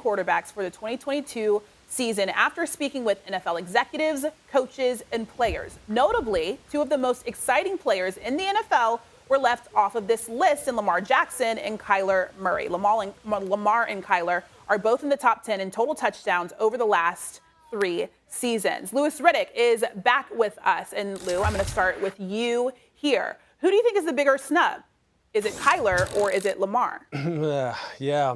quarterbacks for the 2022 season after speaking with NFL executives, coaches, and players. Notably, two of the most exciting players in the NFL were left off of this list in Lamar Jackson and Kyler Murray. Lamar and Kyler are both in the top 10 in total touchdowns over the last 3 seasons. Louis Riddick is back with us. And Lou, I'm going to start with you here. Who do you think is the bigger snub? Is it Kyler or is it Lamar? Yeah,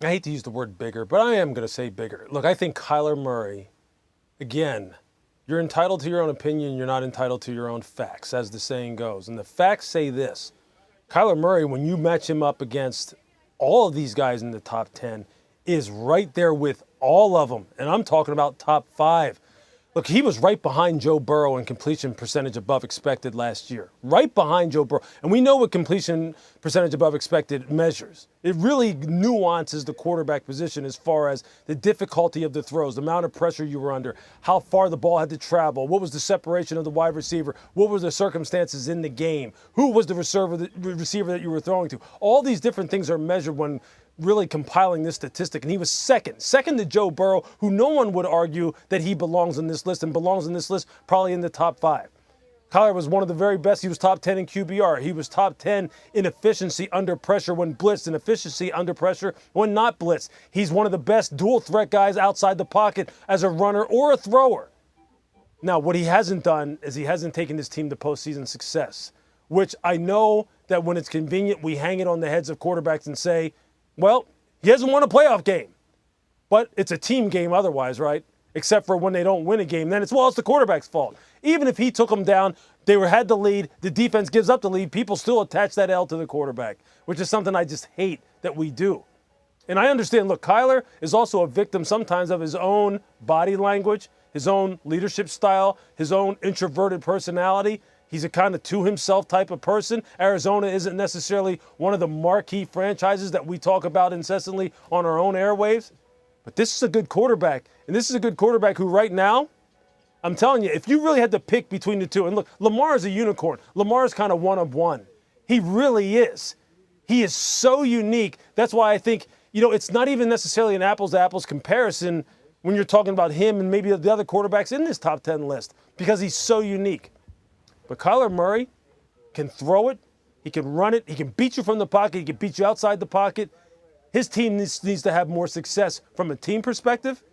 I hate to use the word bigger, but I am going to say bigger. Look, I think Kyler Murray, again, you're entitled to your own opinion. You're not entitled to your own facts, as the saying goes. And the facts say this. Kyler Murray, when you match him up against all of these guys in the top 10, is right there with all of them. And I'm talking about top 5. Look, he was right behind Joe Burrow in completion percentage above expected last year. Right behind Joe Burrow. And we know what completion percentage above expected measures. It really nuances the quarterback position as far as the difficulty of the throws, the amount of pressure you were under, how far the ball had to travel, what was the separation of the wide receiver, what were the circumstances in the game, who was the receiver that you were throwing to. All these different things are measured when really compiling this statistic, and he was second to Joe Burrow, who no one would argue that he belongs on this list and belongs on this list probably in the top 5. Kyler was one of the very best. He was top 10 in QBR. He was top 10 in efficiency under pressure when blitzed and efficiency under pressure when not blitzed. He's one of the best dual threat guys outside the pocket as a runner or a thrower. Now, what he hasn't done is he hasn't taken his team to postseason success, which I know that when it's convenient, we hang it on the heads of quarterbacks and say, well, he hasn't won a playoff game, but it's a team game otherwise, right? Except for when they don't win a game, then it's the quarterback's fault. Even if he took them down, had the lead, the defense gives up the lead, people still attach that L to the quarterback, which is something I just hate that we do. And I understand, look, Kyler is also a victim sometimes of his own body language, his own leadership style, his own introverted personality. He's a kind of to himself type of person. Arizona isn't necessarily one of the marquee franchises that we talk about incessantly on our own airwaves. But this is a good quarterback. And this is a good quarterback who right now, I'm telling you, if you really had to pick between the two, and look, Lamar is a unicorn. Lamar is kind of one of one. He really is. He is so unique. That's why I think, it's not even necessarily an apples-to-apples comparison when you're talking about him and maybe the other quarterbacks in this top 10 list, because he's so unique. But Kyler Murray can throw it, he can run it, he can beat you from the pocket, he can beat you outside the pocket. His team needs to have more success from a team perspective,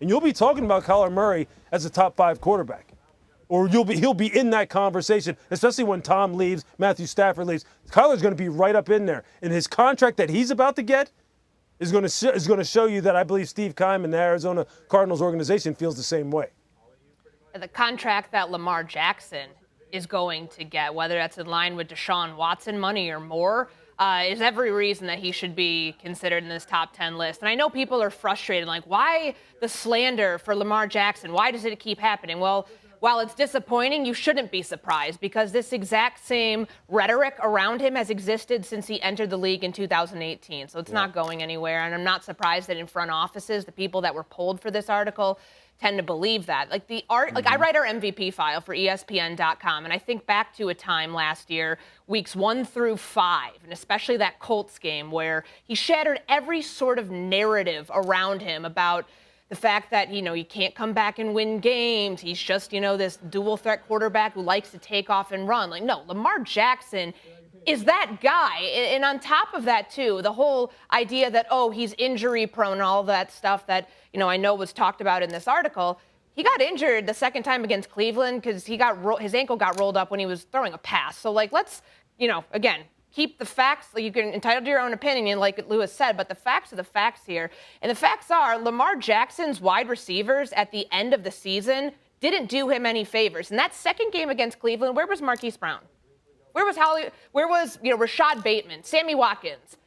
and you'll be talking about Kyler Murray as a top 5 quarterback. Or he'll be in that conversation, especially when Tom leaves, Matthew Stafford leaves. Kyler's going to be right up in there. And his contract that he's about to get is going to show you that I believe Steve Keim and the Arizona Cardinals organization feels the same way. The contract that Lamar Jackson is going to get, whether that's in line with Deshaun Watson money or more, is every reason that he should be considered in this top 10 list. And I know people are frustrated, like, why the slander for Lamar Jackson? Why does it keep happening? Well, while it's disappointing, you shouldn't be surprised, because this exact same rhetoric around him has existed since he entered the league in 2018. So it's not going anywhere. And I'm not surprised that in front offices, the people that were polled for this article tend to believe that. Like I write our MVP file for ESPN.com, and I think back to a time last year, weeks 1 through 5, and especially that Colts game where he shattered every sort of narrative around him about the fact that, he can't come back and win games. He's just, this dual threat quarterback who likes to take off and run. Like, no, Lamar Jackson is that guy. And on top of that, too, the whole idea that, he's injury prone and all that stuff that, I know was talked about in this article. He got injured the second time against Cleveland because his ankle got rolled up when he was throwing a pass. So, let's, again, keep the facts. You can entitled to your own opinion, like Lewis said, but the facts are the facts here. And the facts are Lamar Jackson's wide receivers at the end of the season didn't do him any favors. In that second game against Cleveland, where was Marquise Brown? Where was Rashad Bateman, Sammy Watkins?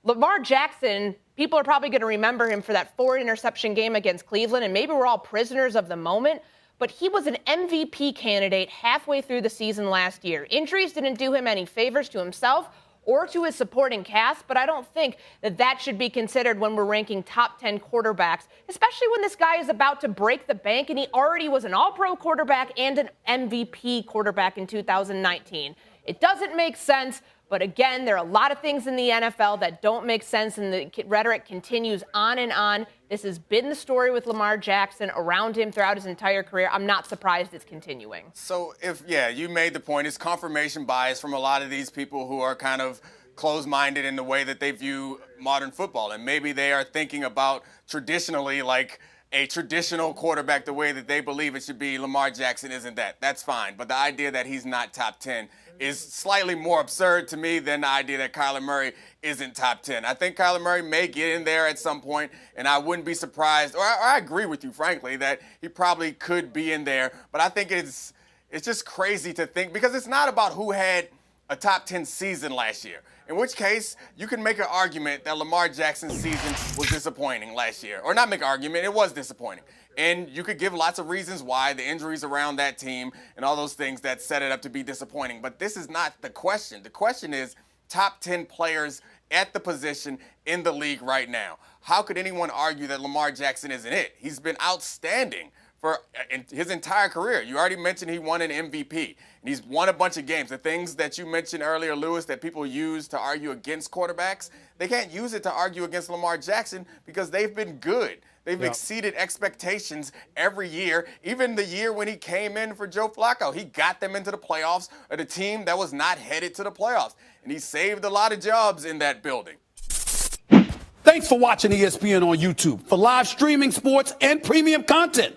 Lamar Jackson, people are probably going to remember him for that 4-interception game against Cleveland, and maybe we're all prisoners of the moment, but he was an MVP candidate halfway through the season last year. Injuries didn't do him any favors to himself or to his supporting cast, but I don't think that should be considered when we're ranking top 10 quarterbacks, especially when this guy is about to break the bank, and he already was an all-pro quarterback and an MVP quarterback in 2019. It doesn't make sense. But again, there are a lot of things in the NFL that don't make sense, and the rhetoric continues on and on. This has been the story with Lamar Jackson around him throughout his entire career. I'm not surprised it's continuing. So you made the point. It's confirmation bias from a lot of these people who are kind of closed-minded in the way that they view modern football. And maybe they are thinking about traditionally like a traditional quarterback the way that they believe it should be. Lamar Jackson isn't that. That's fine. But the idea that he's not top 10 is slightly more absurd to me than the idea that Kyler Murray isn't top 10. I think Kyler Murray may get in there at some point, and I wouldn't be surprised, or I agree with you, frankly, that he probably could be in there. But I think it's just crazy to think, because it's not about who had a top 10 season last year. In which case, you can make an argument that Lamar Jackson's season was disappointing last year. Or not make an argument, it was disappointing. And you could give lots of reasons why, the injuries around that team and all those things that set it up to be disappointing. But this is not the question. The question is top 10 players at the position in the league right now. How could anyone argue that Lamar Jackson isn't it? He's been outstanding for his entire career. You already mentioned he won an MVP, and he's won a bunch of games. The things that you mentioned earlier, Lewis, that people use to argue against quarterbacks, they can't use it to argue against Lamar Jackson because they've been good. They've exceeded expectations every year. Even the year when he came in for Joe Flacco, he got them into the playoffs at a team that was not headed to the playoffs. And he saved a lot of jobs in that building. Thanks for watching ESPN on YouTube. For live streaming, sports, and premium content,